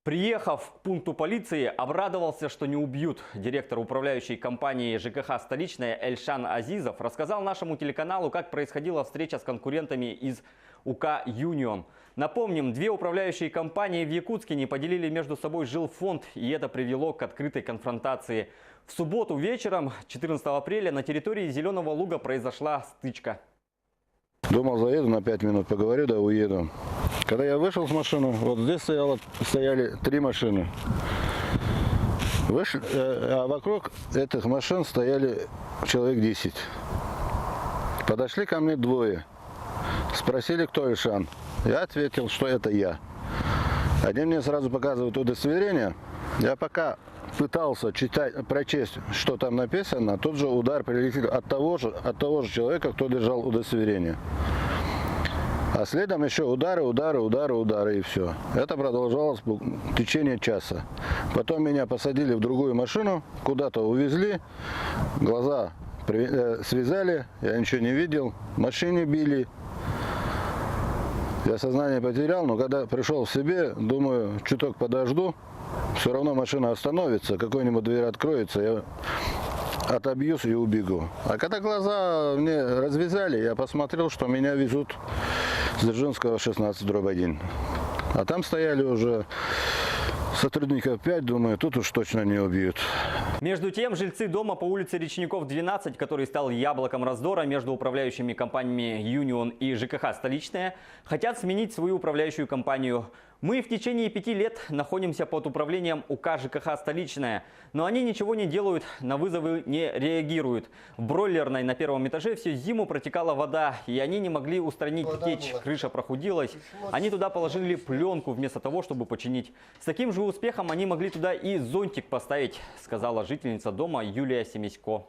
Приехав к пункту полиции, обрадовался, что не убьют. Директор управляющей компании ЖКХ «Столичная» Эльшан Азизов рассказал нашему телеканалу, как происходила встреча с конкурентами из УК «Юнион». Напомним, две управляющие компании в Якутске не поделили между собой жилфонд, и это привело к открытой конфронтации. В субботу вечером, 14 апреля, на территории Зеленого Луга произошла стычка. Думал, заеду на 5 минут, поговорю, да уеду. Когда я вышел с машины, вот здесь стояли 3 машины. А вокруг этих машин стояли человек 10. Подошли ко мне двое. Спросили, кто Эльшан. Я ответил, что это я. Один мне сразу показывает удостоверение. Я пока пытался прочесть, что там написано, тут же удар прилетел от того же человека, кто держал удостоверение. А следом еще удары, и все. Это продолжалось в течение часа. Потом меня посадили в другую машину, куда-то увезли, глаза связали, я ничего не видел, в машине били. Я сознание потерял, но когда пришел в себе, думаю, чуток подожду, все равно машина остановится, какой-нибудь дверь откроется, я отобьюсь и убегу. А когда глаза мне развязали, я посмотрел, что меня везут с Дзержинского 16/1. А там стояли уже сотрудников 5, думаю, тут уж точно не убьют. Между тем, жильцы дома по улице Речников, 12, который стал яблоком раздора между управляющими компаниями «Юнион» и ЖКХ «Столичная», хотят сменить свою управляющую компанию. Мы в течение 5 лет находимся под управлением УК ЖКХ «Столичная», но они ничего не делают, на вызовы не реагируют. В бройлерной на первом этаже всю зиму протекала вода, и они не могли устранить течь. Крыша прохудилась. Они туда положили пленку вместо того, чтобы починить. С таким же успехом они могли туда и зонтик поставить, сказала жительница дома Юлия Семисько.